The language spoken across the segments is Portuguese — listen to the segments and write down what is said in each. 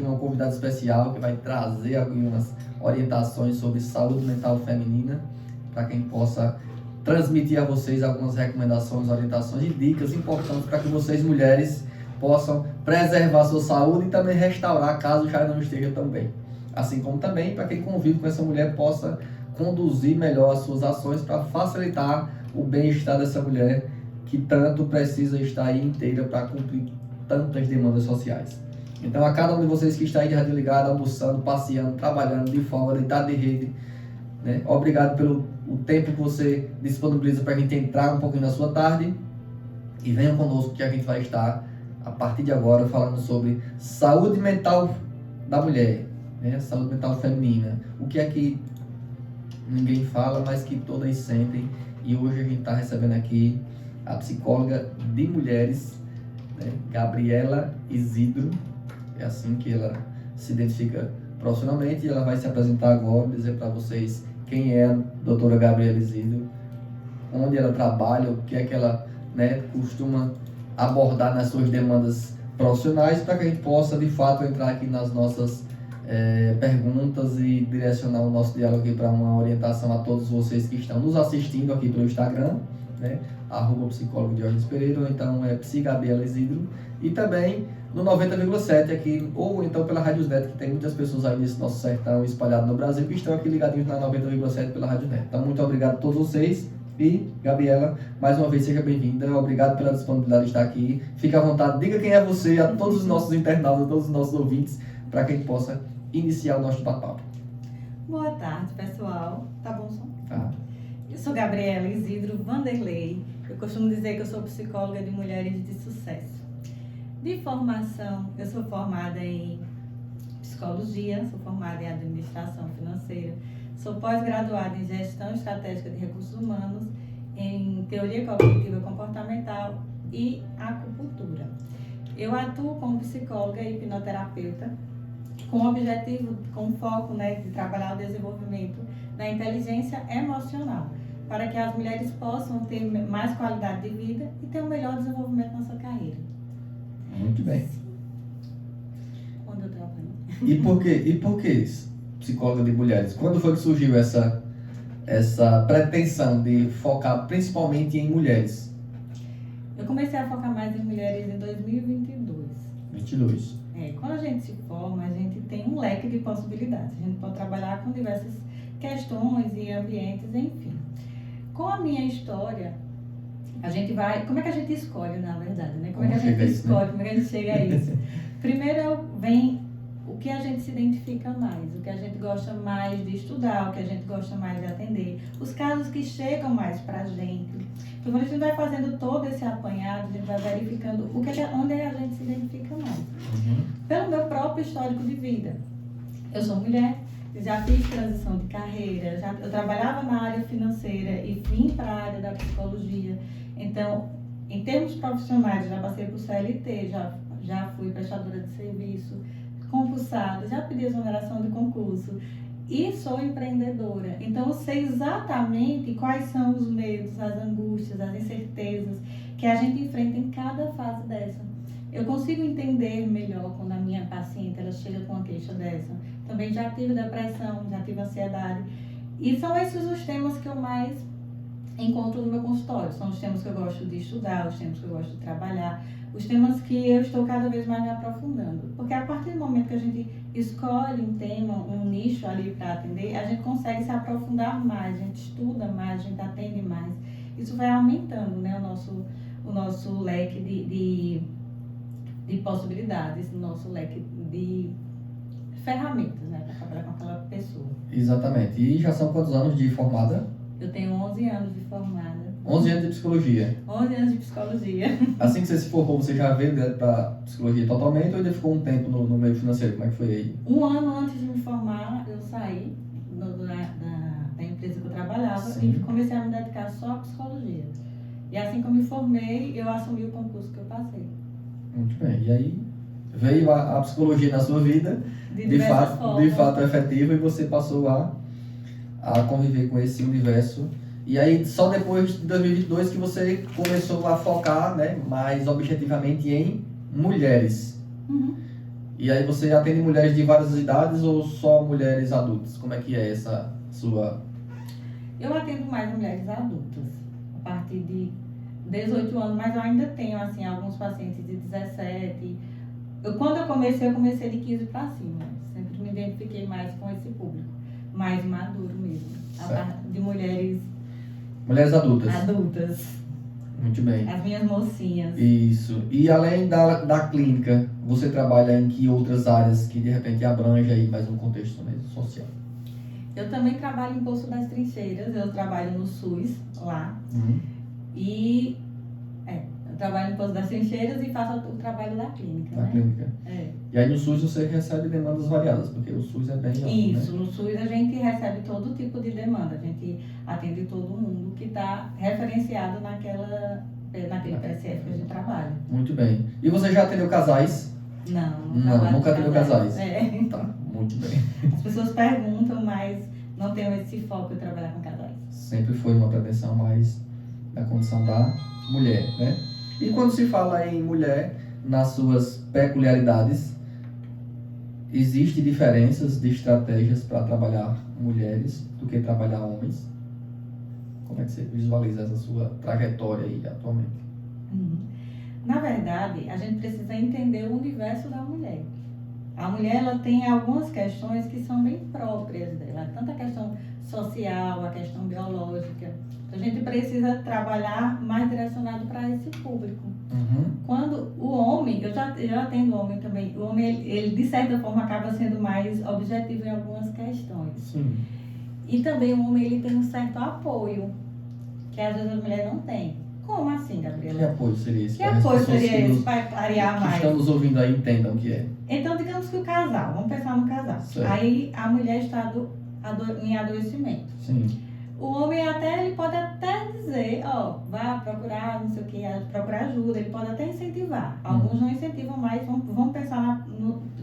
uma convidada especial que vai trazer algumas orientações sobre saúde mental feminina, para quem possa transmitir a vocês algumas recomendações, orientações e dicas importantes para que vocês, mulheres, possam preservar sua saúde e também restaurar caso já não esteja tão bem. Assim como também para quem convive com essa mulher possa conduzir melhor as suas ações para facilitar o bem-estar dessa mulher que tanto precisa estar aí inteira para cumprir tantas demandas sociais. Então, a cada um de vocês que está aí de rádio ligado, almoçando, passeando, trabalhando, de folga, deitado de rede, né? Obrigado pelo o tempo que você disponibiliza para a gente entrar um pouquinho na sua tarde e venham conosco que a gente vai estar, a partir de agora, falando sobre saúde mental da mulher, né? Saúde mental feminina. O que é que ninguém fala, mas que todas sentem. E hoje a gente está recebendo aqui a psicóloga de mulheres, né? Gabriela Isidro, é assim que ela se identifica profissionalmente, e ela vai se apresentar agora, dizer para vocês quem é a doutora Gabriela Isidro, onde ela trabalha, o que é que ela, né, costuma abordar nas suas demandas profissionais, para que a gente possa de fato entrar aqui nas nossas perguntas e direcionar o nosso diálogo aqui para uma orientação a todos vocês que estão nos assistindo aqui pelo Instagram, né? @psicólogo Diógenes Pereira, ou então Gabriela Isidro, e também no 90,7 aqui, ou então pela Rádio Net, que tem muitas pessoas aí nesse nosso sertão espalhado no Brasil que estão aqui ligadinhos na 90,7 pela Rádio Net. Então, muito obrigado a todos vocês. E, Gabriela, mais uma vez, seja bem-vinda. Obrigado pela disponibilidade de estar aqui. Fique à vontade, diga quem é você, a todos os nossos internautas, a todos os nossos ouvintes, para que a gente possa iniciar o nosso bate-papo. Boa tarde, pessoal. Tá bom, som? Tá. Eu sou Gabriela Isidro Vanderlei. Eu costumo dizer que eu sou psicóloga de mulheres de sucesso. De formação, eu sou formada em psicologia, sou formada em administração financeira, sou pós-graduada em gestão estratégica de recursos humanos, em teoria cognitiva comportamental e acupuntura. Eu atuo como psicóloga e hipnoterapeuta, com o objetivo, com foco, né, de trabalhar o desenvolvimento da inteligência emocional, para que as mulheres possam ter mais qualidade de vida e ter um melhor desenvolvimento na sua carreira. Muito bem. Onde eu trabalho. E por que isso, psicóloga de mulheres? Quando foi que surgiu essa pretensão de focar principalmente em mulheres? Eu comecei a focar mais em mulheres em 2022. 22. Quando a gente se forma, a gente tem um leque de possibilidades. A gente pode trabalhar com diversas questões e ambientes, enfim. Com a minha história, a gente vai... Como é que a gente escolhe, na verdade, né? Como é que a gente escolhe, como é que a gente chega a isso? Primeiro vem o que a gente se identifica mais, o que a gente gosta mais de estudar, o que a gente gosta mais de atender, os casos que chegam mais pra gente. Então, quando a gente vai fazendo todo esse apanhado, a gente vai verificando onde a gente se identifica mais. Pelo meu próprio histórico de vida. Eu sou mulher, já fiz transição de carreira, eu trabalhava na área financeira e vim para a área da psicologia. Então, em termos profissionais, já passei por CLT, já fui prestadora de serviço, concursada, já pedi exoneração de concurso e sou empreendedora. Então, eu sei exatamente quais são os medos, as angústias, as incertezas que a gente enfrenta em cada fase dessa. Eu consigo entender melhor quando a minha paciente ela chega com uma queixa dessa. Também já tive depressão, já tive ansiedade. E são esses os temas que eu mais encontro no meu consultório. São os temas que eu gosto de estudar, os temas que eu gosto de trabalhar, os temas que eu estou cada vez mais me aprofundando. Porque a partir do momento que a gente escolhe um tema, um nicho ali para atender, a gente consegue se aprofundar mais, a gente estuda mais, a gente atende mais. Isso vai aumentando, né, o nosso leque de possibilidades, o nosso leque de ferramentas, né, para trabalhar com aquela pessoa. Exatamente. E já são quantos anos de formada? Eu tenho 11 anos de formada. 11 anos de psicologia. 11 anos de psicologia. Assim que você se formou, você já veio direto para psicologia totalmente ou ainda ficou um tempo no meio financeiro? Como é que foi aí? Um ano antes de me formar, eu saí da empresa que eu trabalhava. Sim. E comecei a me dedicar só à psicologia. E assim que eu me formei, eu assumi o concurso que eu passei. Muito bem. E aí veio a psicologia na sua vida, de fato efetiva, e você passou a conviver com esse universo. E aí, só depois de 2022 que você começou a focar, né, mais objetivamente em mulheres. Uhum. E aí você atende mulheres de várias idades ou só mulheres adultas? Como é que é essa sua... Eu atendo mais mulheres adultas, a partir de 18 anos, mas eu ainda tenho, assim, alguns pacientes de 17. Quando eu comecei de 15 para cima. Sempre me identifiquei mais com esse público, mais maduro mesmo, de mulheres adultas. Muito bem. As minhas mocinhas. Isso. E além da clínica, você trabalha em que outras áreas que de repente abrange aí mais um contexto mesmo social? Eu também trabalho em Poço das Trincheiras, eu trabalho no SUS lá. E eu trabalho em Poço das Trincheiras e faço o trabalho da clínica. Na clínica. É. E aí no SUS você recebe demandas variadas, porque o SUS é bem amplo, Isso, né? No SUS a gente recebe todo tipo de demanda, a gente atende todo mundo que está referenciado naquele PSF que a gente trabalha. Muito bem. E você já atendeu casais? Não, nunca atendeu casais. É. Tá, muito bem. As pessoas perguntam, mas não tenho esse foco em trabalhar com casais. Sempre foi uma pretensão mais da condição da mulher, né? E quando se fala em mulher, nas suas peculiaridades, existem diferenças de estratégias para trabalhar mulheres do que trabalhar homens? Como é que você visualiza essa sua trajetória aí atualmente? Na verdade, a gente precisa entender o universo da mulher. A mulher ela tem algumas questões que são bem próprias dela, tanto a questão social, a questão biológica. A gente precisa trabalhar mais direcionado para esse público. Quando o homem, eu já atendo o homem também, o homem ele de certa forma acaba sendo mais objetivo em algumas questões. Sim. E também o homem ele tem um certo apoio, que às vezes a mulher não tem. Como assim, Gabriela? Que apoio seria esse? Que apoio seria esse para clarear mais? Que estão nos ouvindo aí entendam o que é. Então, digamos que o casal, vamos pensar no casal. Certo. Aí a mulher está em adoecimento. Sim. O homem ele pode até dizer, vá procurar, não sei o que, procurar ajuda, ele pode até incentivar. Alguns não incentivam, mas vamos pensar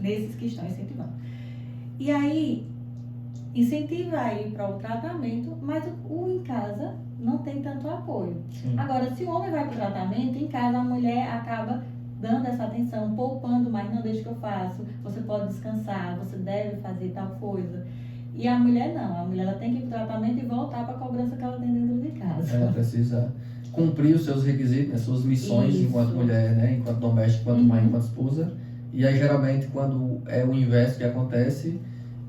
nesses que estão incentivando. E aí, incentiva a ir para o tratamento, mas o em casa não tem tanto apoio. Sim. Agora, se o homem vai para o tratamento, em casa a mulher acaba dando essa atenção, poupando mais, não deixa que eu faço, você pode descansar, você deve fazer tal coisa. E a mulher não, a mulher ela tem que ir para o tratamento e voltar para a cobrança que ela tem dentro de casa. Ela precisa cumprir os seus requisitos, as suas missões enquanto mulher, né? Enquanto doméstica, enquanto mãe, enquanto esposa. E aí geralmente quando é o inverso que acontece,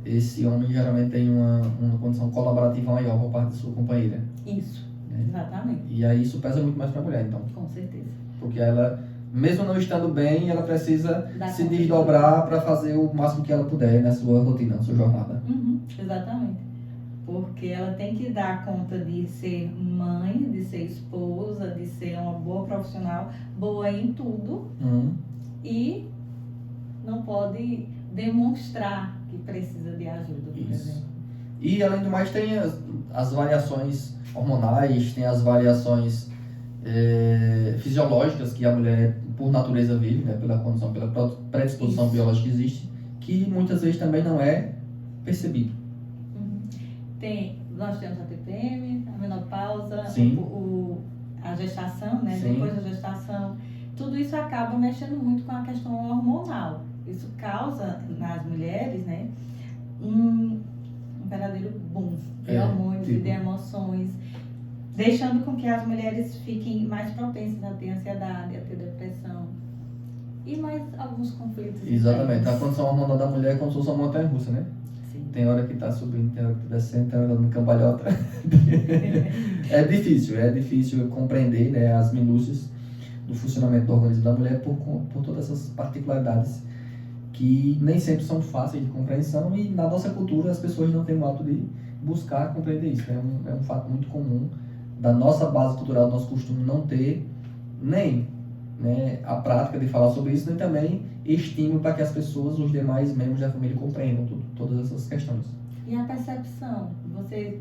esse homem geralmente tem uma condição colaborativa maior por parte da sua companheira. Isso, né? Exatamente. E aí isso pesa muito mais para a mulher, então. Com certeza. Porque ela, mesmo não estando bem, ela precisa se conta. desdobrar para fazer o máximo que ela puder na sua rotina, na sua jornada. Exatamente. Porque ela tem que dar conta de ser mãe, de ser esposa, de ser uma boa profissional, boa em tudo. E não pode demonstrar que precisa de ajuda, por exemplo. E além do mais tem as variações hormonais, tem as variações fisiológicas que a mulher por natureza vive, né, pela condição, pela predisposição biológica que existe, que muitas vezes também não é percebido. Nós temos a TPM, a menopausa, a gestação, né? Sim. Depois da gestação, tudo isso acaba mexendo muito com a questão hormonal. Isso causa nas mulheres, né, um verdadeiro boom de hormônios e de emoções, deixando com que as mulheres fiquem mais propensas a ter ansiedade, a ter depressão e mais alguns conflitos. Exatamente. internos. A condição hormonal da mulher é como se fosse uma montanha-russa, né? Sim. Tem hora que está subindo, tem hora que está descendo, tem hora que está dando cambalhota. É difícil compreender, né, as minúcias do funcionamento do organismo da mulher por todas essas particularidades que nem sempre são fáceis de compreensão, e na nossa cultura as pessoas não têm o hábito de buscar compreender isso. É um fato muito comum da nossa base cultural, do nosso costume não ter nem, né, a prática de falar sobre isso, nem também estímulo para que as pessoas, os demais membros da família compreendam todas essas questões. E a percepção, você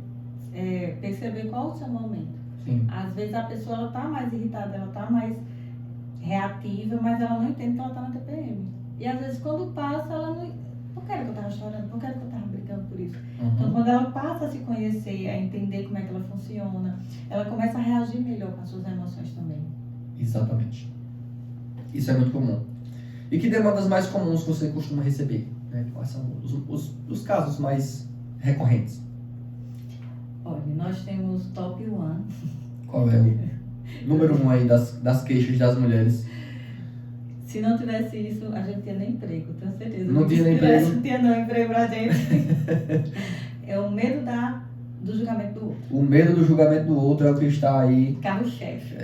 perceber qual é o seu momento. Sim. Às vezes a pessoa está mais irritada, ela está mais reativa, mas ela não entende que ela está na TPM. E às vezes quando passa, ela não quero que eu estava chorando, não quero que eu estava brincando por isso. Então quando ela passa a se conhecer, a entender como é que ela funciona, ela começa a reagir melhor com as suas emoções também. Exatamente. Isso é muito comum. E que demandas mais comuns você costuma receber? Né? Quais são os casos mais recorrentes? Olha, nós temos top 1. Qual é o número 1 aí das queixas das mulheres? Se não tivesse isso, a gente tinha nem emprego, tenho certeza. Não tinha nem emprego? Não tinha não emprego pra gente. É o medo do julgamento do outro. O medo do julgamento do outro é o que está aí Carro-chefe.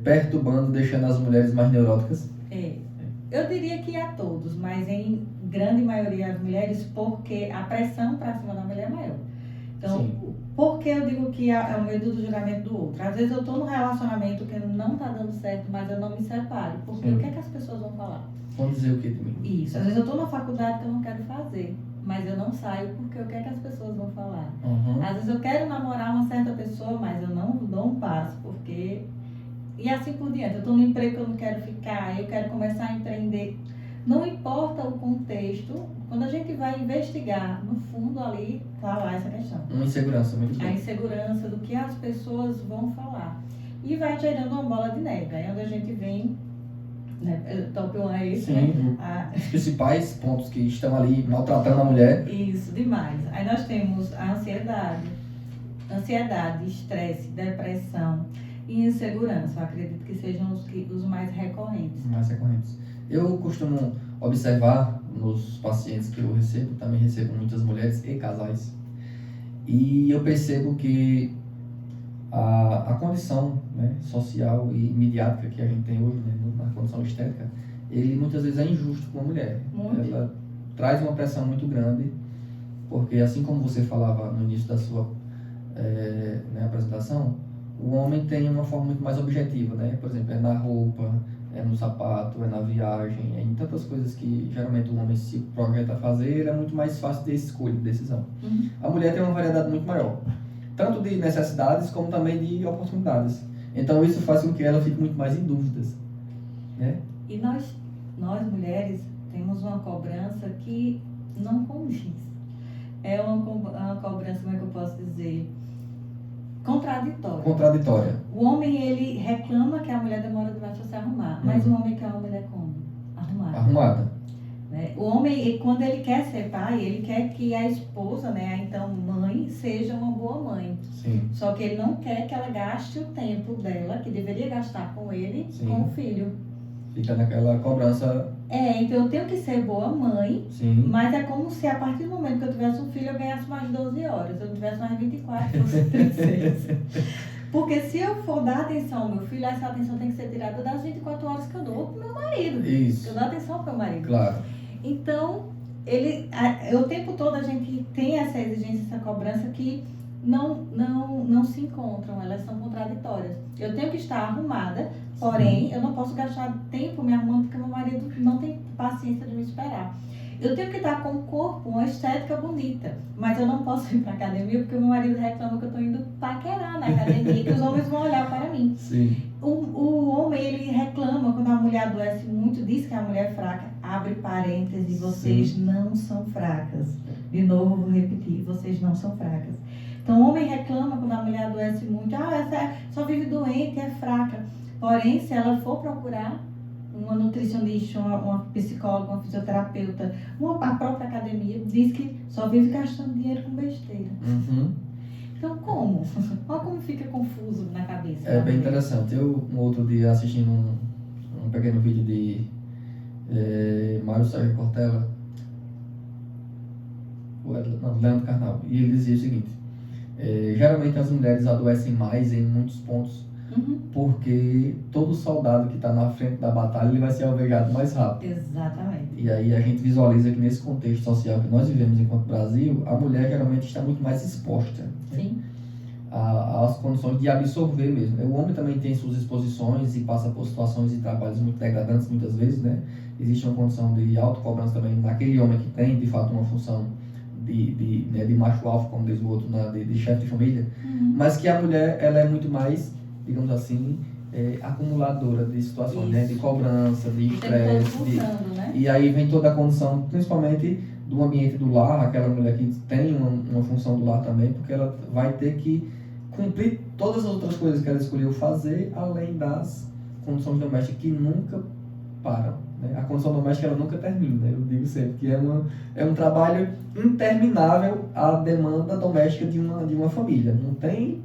perturbando, deixando as mulheres mais neuróticas. Eu diria que a todos, mas em grande maioria as mulheres, porque a pressão para cima da mulher é maior. Então, Sim. por que eu digo que é o medo do julgamento do outro? Às vezes eu estou num relacionamento que não está dando certo, mas eu não me separo. Porque Sim. o que é que as pessoas vão falar? Vão dizer o que de mim? Isso. Às vezes eu estou na faculdade que eu não quero fazer, mas eu não saio porque o que é que as pessoas vão falar? Uhum. Às vezes eu quero namorar uma certa pessoa, mas eu não dou um passo, porque... E assim por diante. Eu estou no emprego que eu não quero ficar, eu quero começar a empreender. Não importa o contexto, quando a gente vai investigar, no fundo ali está lá essa questão. Uma insegurança muito A grande. insegurança do que as pessoas vão falar. E vai gerando uma bola de neve. Aí é onde a gente vem, né, top 1 é esse, Sim, né? os principais pontos que estão ali maltratando a mulher. Isso, demais. Aí nós temos a ansiedade, estresse, depressão e insegurança. Eu acredito que sejam os mais recorrentes. Mais recorrentes. Eu costumo observar nos pacientes que eu recebo, também recebo muitas mulheres e casais, e eu percebo que a condição, né, social e midiática que a gente tem hoje, né, na condição estética, ele muitas vezes é injusto com a mulher. Muito. Ela traz uma pressão muito grande, porque assim como você falava no início da sua né, apresentação, o homem tem uma forma muito mais objetiva, né? Por exemplo, é na roupa, é no sapato, é na viagem, é em tantas coisas que geralmente o homem se projeta a fazer, é muito mais fácil de escolha, de decisão. Uhum. A mulher tem uma variedade muito maior, tanto de necessidades como também de oportunidades. Então isso faz com que ela fique muito mais em dúvidas, né? E nós mulheres temos uma cobrança que não condiz. É uma cobrança, como é que eu posso dizer? Contraditória. O homem, ele reclama que a mulher demora demais para se arrumar, mas o homem quer uma mulher como? Arrumada. Né? O homem, quando ele quer ser pai, ele quer que a esposa, né, então mãe, seja uma boa mãe. Sim. Só que ele não quer que ela gaste o tempo dela, que deveria gastar com ele, Sim. com o filho. Fica naquela cobrança. Então eu tenho que ser boa mãe, Sim. mas é como se a partir do momento que eu tivesse um filho eu ganhasse mais 12 horas, eu não tivesse mais 24, fosse 36. Porque se eu for dar atenção ao meu filho, essa atenção tem que ser tirada das 24 horas que eu dou pro meu marido. Isso. Eu dou atenção pro meu marido. Claro. Então, o tempo todo a gente tem essa exigência, essa cobrança que não se encontram, elas são contraditórias. Eu tenho que estar arrumada, porém, eu não posso gastar tempo me arrumando porque meu marido não tem paciência de me esperar. Eu tenho que estar com o corpo, uma estética bonita, mas eu não posso ir para academia porque meu marido reclama que eu estou indo paquerar na academia, que os homens vão olhar para mim. Sim. O homem, ele reclama quando a mulher adoece muito, diz que a mulher é fraca, abre parênteses, vocês Sim. não são fracas. De novo, vou repetir, vocês não são fracas. Então, o homem reclama quando a mulher adoece muito, essa só vive doente, é fraca. Porém, se ela for procurar uma nutricionista, uma psicóloga, uma fisioterapeuta, a própria academia, diz que só vive gastando dinheiro com besteira. Uhum. Então, como? Olha como fica confuso na cabeça. É bem interessante. Eu, um outro dia, assistindo um pequeno vídeo de Mário Sérgio Cortella, Leandro Carnal, e ele dizia o seguinte: geralmente as mulheres adoecem mais em muitos pontos, porque todo soldado que está na frente da batalha ele vai ser alvejado mais rápido. Exatamente. E aí a gente visualiza que nesse contexto social que nós vivemos enquanto Brasil, a mulher geralmente está muito mais exposta, Sim. às condições de absorver mesmo. O homem também tem suas exposições e passa por situações e trabalhos muito degradantes muitas vezes, né? Existe uma condição de autocobrança também naquele homem que tem de fato uma função de macho alfa, como diz o outro, de chefe de família, mas que a mulher ela é muito mais, digamos assim, acumuladora de situações, né? De cobrança, de estresse. Né? E aí vem toda a condição, principalmente do ambiente do lar, aquela mulher que tem uma função do lar também, porque ela vai ter que cumprir todas as outras coisas que ela escolheu fazer, além das condições domésticas que nunca param. né? A condição doméstica ela nunca termina, eu digo sempre que é um trabalho interminável a demanda doméstica de uma família. Não tem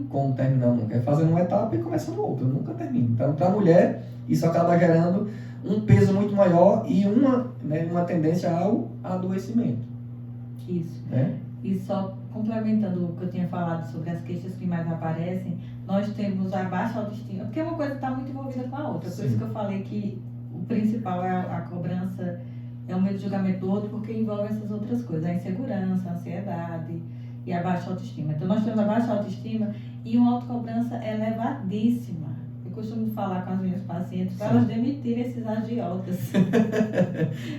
como terminar nunca. É fazendo uma etapa e começando outra, nunca termina. Então, para a mulher, isso acaba gerando um peso muito maior e uma tendência ao adoecimento. Isso. Né? E só complementando o que eu tinha falado sobre as queixas que mais aparecem, nós temos a baixa autoestima, porque uma coisa está muito envolvida com a outra. Por isso que eu falei que o principal é a cobrança, é o medo de julgamento do outro, porque envolve essas outras coisas, a insegurança, a ansiedade e a baixa autoestima. Então nós temos a baixa autoestima e uma autocobrança elevadíssima. Eu costumo falar com as minhas pacientes para elas demitirem esses agiotas.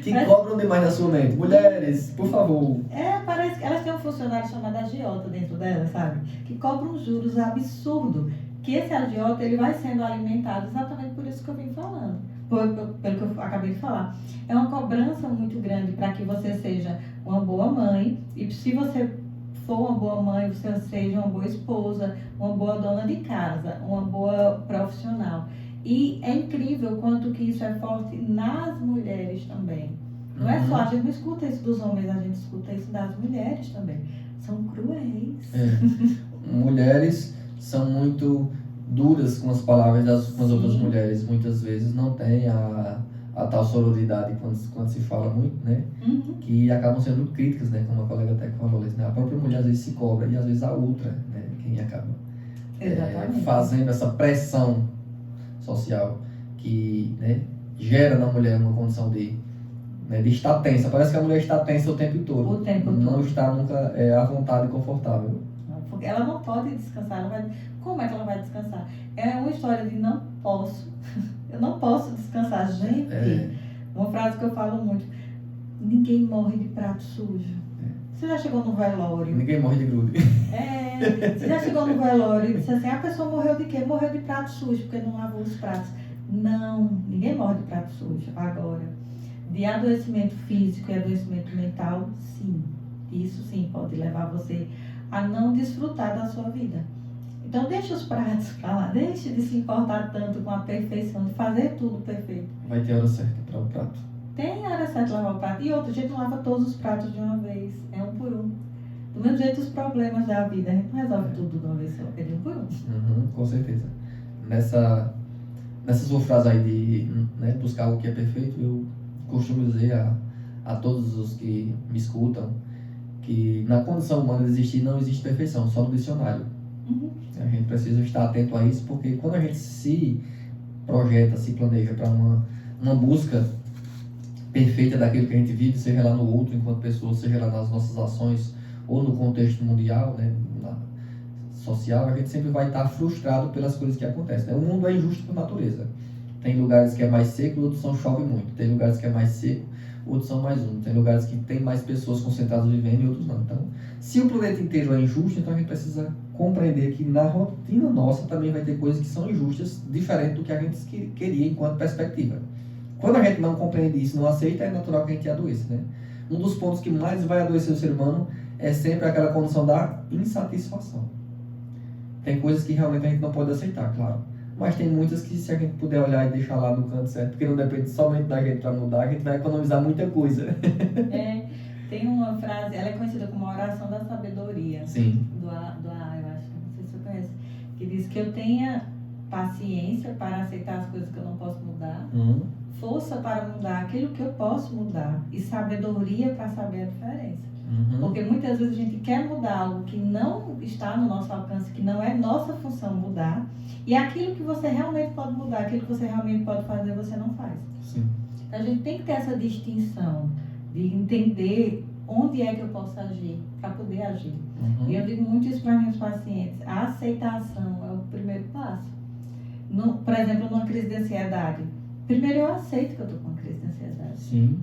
Que cobram demais na sua mente. Mulheres, por favor. Parece que elas têm um funcionário chamado agiota dentro delas, sabe? Que cobram juros absurdos. Que esse agiota, ele vai sendo alimentado exatamente por isso que eu vim falando. Pelo que eu acabei de falar. É uma cobrança muito grande para que você seja uma boa mãe. E se você for uma boa mãe, você seja uma boa esposa, uma boa dona de casa, uma boa profissional. E é incrível quanto que isso é forte nas mulheres também. Não é só, a gente não escuta isso dos homens, a gente escuta isso das mulheres também. São cruéis. Mulheres são muito duras com as palavras com as outras mulheres. Muitas vezes não tem a tal sororidade quando se fala muito, né? Que acabam sendo muito críticas, né? Como a colega até falou, né? A própria mulher às vezes se cobra e às vezes a outra, né? Quem acaba fazendo essa pressão social que, né, gera na mulher uma condição de estar tensa. Parece que a mulher está tensa o tempo todo. O tempo todo. Não está nunca à vontade e confortável. Porque ela não pode descansar. Como é que ela vai descansar? É uma história de não posso. Eu não posso descansar. Gente, uma frase que eu falo muito. Ninguém morre de prato sujo. Você já chegou no velório? Ninguém morre de grude. Você já chegou no velório e disse assim, a pessoa morreu de quê? Morreu de prato sujo, porque não lavou os pratos. Não, ninguém morre de prato sujo. Agora, de adoecimento físico e adoecimento mental, sim. Isso sim pode levar você a não desfrutar da sua vida. Então deixa os pratos pra lá, deixe de se importar tanto com a perfeição, de fazer tudo perfeito. Vai ter hora certa para o prato. Tem hora certa de lavar o prato. E outro, a gente não lava todos os pratos de uma vez, é um por um. Do mesmo jeito os problemas da vida, a gente não resolve tudo de uma vez só, é de um por um. Com certeza. Nessa sua frase aí de buscar o que é perfeito, eu costumo dizer a todos os que me escutam que na condição humana de existir não existe perfeição, só no dicionário. A gente precisa estar atento a isso, porque quando a gente se projeta, se planeja para uma busca perfeita daquilo que a gente vive, seja lá no outro enquanto pessoa, seja lá nas nossas ações ou no contexto mundial, né, social, a gente sempre vai estar frustrado pelas coisas que acontecem. Né? O mundo é injusto por natureza. Tem lugares que é mais seco, outros chove muito. Tem lugares que é mais seco, outros são mais úmidos. Tem lugares que tem mais pessoas concentradas vivendo e outros não. Então, se o planeta inteiro é injusto, então a gente precisa compreender que na rotina nossa também vai ter coisas que são injustas, diferente do que a gente queria enquanto perspectiva. Quando a gente não compreende isso, não aceita, é natural que a gente adoeça, né? Um dos pontos que mais vai adoecer o ser humano é sempre aquela condição da insatisfação. Tem coisas que realmente a gente não pode aceitar, claro. Mas tem muitas que, se a gente puder olhar e deixar lá no canto certo, porque não depende somente da gente para mudar, a gente vai economizar muita coisa. Tem uma frase, ela é conhecida como a oração da sabedoria. Sim. Do A, eu acho, não sei se você conhece, que diz que eu tenha paciência para aceitar as coisas que eu não posso mudar, força para mudar aquilo que eu posso mudar e sabedoria para saber a diferença. Porque muitas vezes a gente quer mudar algo que não está no nosso alcance, que não é nossa função mudar, e aquilo que você realmente pode mudar, aquilo que você realmente pode fazer, você não faz. Sim. Então a gente tem que ter essa distinção de entender onde é que eu posso agir, para poder agir. E eu digo muito isso para meus pacientes, a aceitação é o primeiro passo. Por exemplo, numa crise de ansiedade, primeiro eu aceito que eu estou com uma crise de ansiedade. Sim.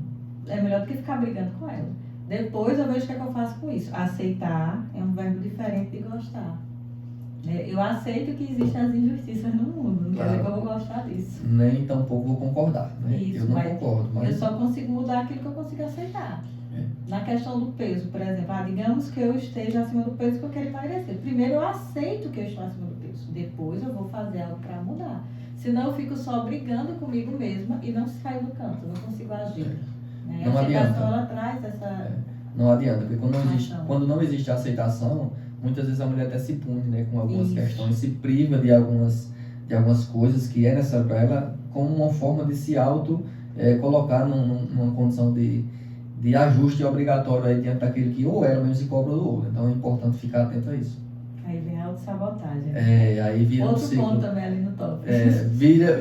É melhor do que ficar brigando com ela. Depois eu vejo o que é que eu faço com isso. Aceitar é um verbo diferente de gostar. Eu aceito que existem as injustiças no mundo, não quer dizer que eu vou gostar disso. Nem tampouco vou concordar, né? Isso, eu não concordo. Mas eu só consigo mudar aquilo que eu consigo aceitar. Na questão do peso, por exemplo, digamos que eu esteja acima do peso que eu quero emagrecer. Primeiro eu aceito que eu estou acima do peso. isso. Depois eu vou fazer algo para mudar. Senão eu fico só brigando comigo mesma e não saio do canto, não consigo agir. Né? Não a aceitação, adianta. ela traz essa... Não adianta, porque Ação. quando não existe aceitação, muitas vezes a mulher até se pune, né, com algumas Isso. questões, se priva de algumas coisas que é necessário para ela, como uma forma de se colocar numa condição de ajuste obrigatório aí diante daquele que ou ela mesmo se cobra do outro. Então é importante ficar atento a isso. Aí vem a autossabotagem. Aí vira Outro um ciclo. ponto também ali no top.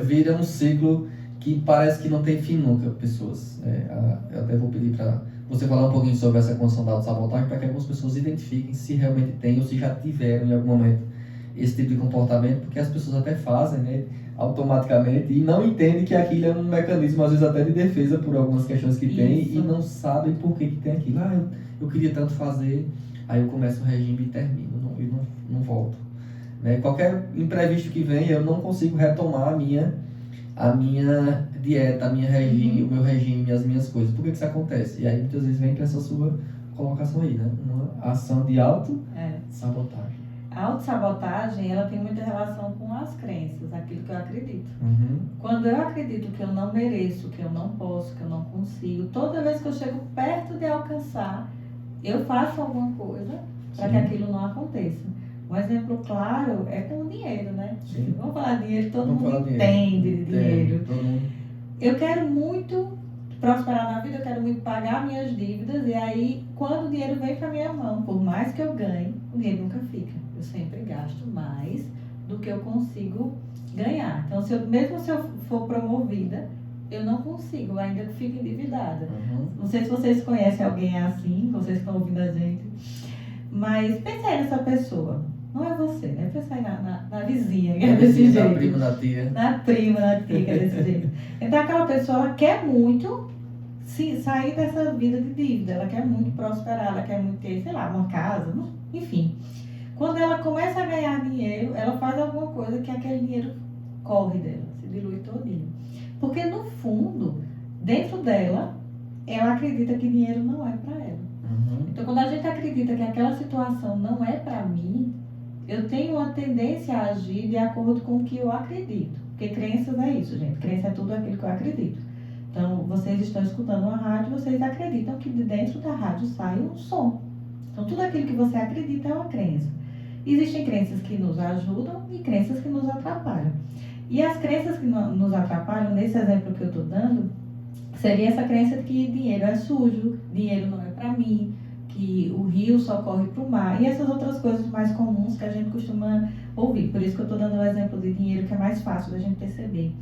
Vira um ciclo que parece que não tem fim nunca, pessoas. Eu até vou pedir para você falar um pouquinho sobre essa condição da autossabotagem, para que algumas pessoas identifiquem se realmente tem ou se já tiveram em algum momento esse tipo de comportamento, porque as pessoas até fazem, né, automaticamente e não entendem que aquilo é um mecanismo, às vezes até de defesa por algumas questões que tem e não sabem por que tem aquilo. Eu queria tanto fazer, aí eu começo o regime e termino, e não volto. Né? Qualquer imprevisto que vem, eu não consigo retomar a minha dieta, o meu regime, as minhas coisas. Por que isso acontece? E aí muitas vezes vem para essa sua colocação aí, né? Uma ação de autossabotagem. A autossabotagem, ela tem muita relação com as crenças, aquilo que eu acredito. Uhum. Quando eu acredito que eu não mereço, que eu não posso, que eu não consigo, toda vez que eu chego perto de alcançar, eu faço alguma coisa para que aquilo não aconteça. Um exemplo claro é com o dinheiro, né? Sim. Vamos falar de dinheiro, todo mundo entende de dinheiro. Todo mundo. Eu quero muito prosperar na vida, eu quero muito pagar minhas dívidas, e aí, quando o dinheiro vem para minha mão, por mais que eu ganhe, o dinheiro nunca fica. Eu sempre gasto mais do que eu consigo ganhar. Então, mesmo se eu for promovida, eu não consigo, ainda fico endividada. Uhum. Não sei se vocês conhecem alguém assim, vocês estão ouvindo a gente, mas pense aí nessa pessoa. Não é você, né? Pensa aí na vizinha, que é desse jeito. Na prima, na tia. Na prima, na tia, que é desse jeito. Então, aquela pessoa, ela quer muito sair dessa vida de dívida. Ela quer muito prosperar, ela quer muito ter, sei lá, uma casa, enfim. Quando ela começa a ganhar dinheiro, ela faz alguma coisa que aquele dinheiro corre dela, se dilui todinho. Porque, no fundo, dentro dela, ela acredita que dinheiro não é para ela. Uhum. Então, quando a gente acredita que aquela situação não é para mim, eu tenho uma tendência a agir de acordo com o que eu acredito. Porque crenças é isso, gente. Crença é tudo aquilo que eu acredito. Então, vocês estão escutando uma rádio, vocês acreditam que de dentro da rádio sai um som. Então, tudo aquilo que você acredita é uma crença. Existem crenças que nos ajudam e crenças que nos atrapalham. E as crenças que nos atrapalham, nesse exemplo que eu estou dando, seria essa crença de que dinheiro é sujo, dinheiro não é para mim, que o rio só corre para o mar, e essas outras coisas mais comuns que a gente costuma ouvir. Por isso que eu estou dando o exemplo de dinheiro, que é mais fácil da gente perceber.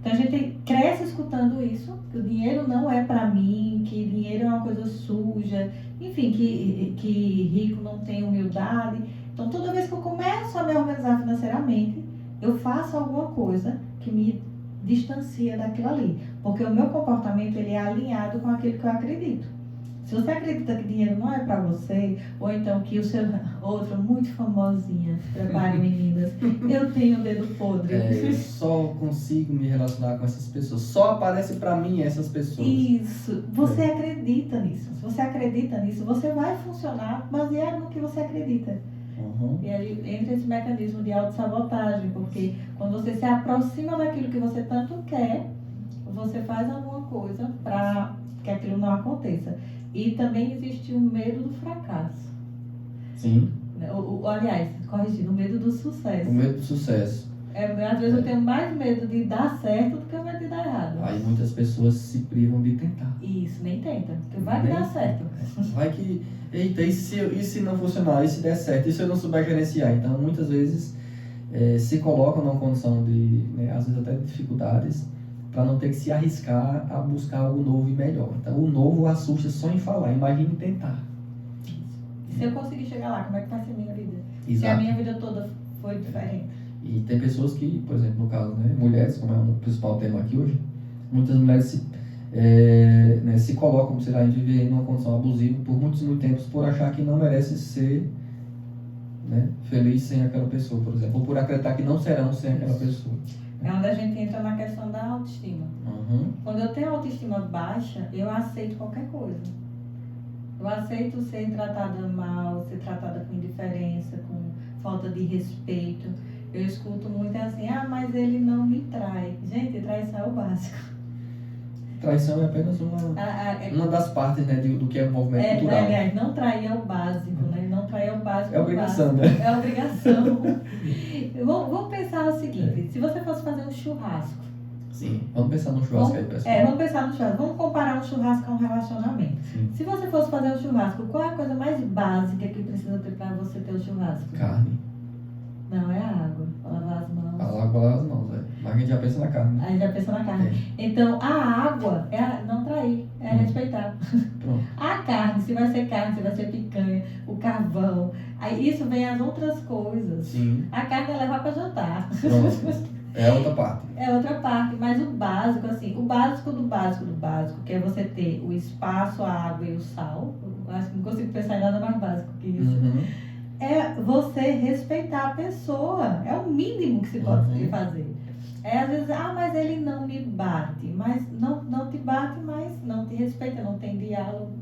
Então a gente cresce escutando isso, que o dinheiro não é para mim, que dinheiro é uma coisa suja, enfim, que rico não tem humildade. Então toda vez que eu começo a me organizar financeiramente, eu faço alguma coisa que me distancia daquilo ali, porque o meu comportamento ele é alinhado com aquilo que eu acredito. Se você acredita que dinheiro não é para você, ou então que o seu outro muito famosinha, prepare meninas, eu tenho o dedo podre. Eu só consigo me relacionar com essas pessoas, só aparece para mim essas pessoas. Isso, você acredita nisso. Se você acredita nisso, você vai funcionar baseado no que você acredita. Uhum. E aí entra esse mecanismo de autossabotagem, porque quando você se aproxima daquilo que você tanto quer, você faz alguma coisa para que aquilo não aconteça. E também existe o medo do fracasso. Sim. Aliás, corrigindo, o medo do sucesso. O medo do sucesso. Às vezes eu tenho mais medo de dar certo do que o medo de dar errado. Aí muitas pessoas se privam de tentar. Isso, nem tenta, porque vai dar certo. Vai que, eita, e se não funcionar, e se der certo, e se eu não souber gerenciar? Então, muitas vezes, se colocam numa condição de, né, às vezes até de dificuldades, para não ter que se arriscar a buscar algo novo e melhor. Então, o novo assusta só em falar, imagine tentar. Se eu conseguir chegar lá, como é que vai ser a minha vida? Exato. Se a minha vida toda foi diferente. E tem pessoas que, por exemplo, no caso, né, mulheres, como é o principal tema aqui hoje, muitas mulheres se colocam, sei lá, em viver em uma condição abusiva por muitos tempos, por achar que não merece ser, né, feliz sem aquela pessoa, por exemplo, ou por acreditar que não serão sem aquela pessoa. É onde a gente entra na questão da autoestima. Uhum. Quando eu tenho autoestima baixa, eu aceito qualquer coisa. Eu aceito ser tratada mal, ser tratada com indiferença, com falta de respeito. eu escuto muito assim, mas ele não me trai. Gente, traição é o básico. Traição é apenas uma das partes, né, do que é o movimento cultural. Aliás, não trair é o básico, né? Não trair é o básico. É obrigação, né? É obrigação. Vamos pensar o seguinte, se você fosse fazer um churrasco. Sim, vamos pensar no churrasco aí, pessoal. Vamos pensar no churrasco. Vamos comparar um churrasco a um relacionamento. Sim. Se você fosse fazer um churrasco, qual é a coisa mais básica que precisa ter para você ter o churrasco? Carne. Não, é a água. Pra lavar as mãos. Pra lavar as mãos, Mas a gente já pensa na carne, né? Aí já pensa na carne. Então, a água é não trair, é respeitar. Pronto. A carne, se vai ser carne, se vai ser picanha, o carvão. Aí isso vem as outras coisas. Sim. A carne é levar para jantar. Pronto. É outra parte. É outra parte, mas o básico, assim, o básico do básico do básico, que é você ter o espaço, a água e o sal. Eu acho que não consigo pensar em nada mais básico que isso. Uhum. É você respeitar a pessoa. É o mínimo que se pode fazer. Às vezes, mas ele não me bate. Mas não te bate, mas não te respeita, não tem diálogo.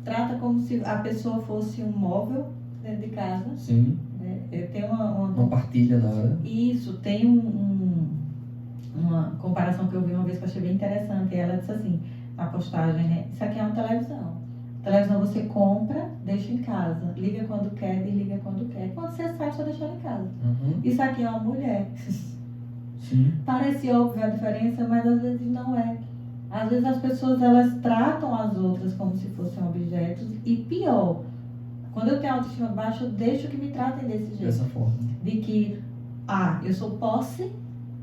Trata como se a pessoa fosse um móvel dentro de casa. Sim. Tem Não partilha nada. Isso, tem uma comparação que eu vi uma vez que eu achei bem interessante. Ela disse assim, na postagem, né? Isso aqui é uma televisão. Televisão você compra, deixa em casa. Liga quando quer, desliga quando quer. Quando você sai, só deixa em casa. Isso aqui é uma mulher. Sim. Parece óbvio a diferença, mas às vezes não é. Às vezes as pessoas, elas tratam as outras como se fossem objetos. E pior, quando eu tenho autoestima baixa, eu deixo que me tratem desse jeito. Dessa forma. De que, eu sou posse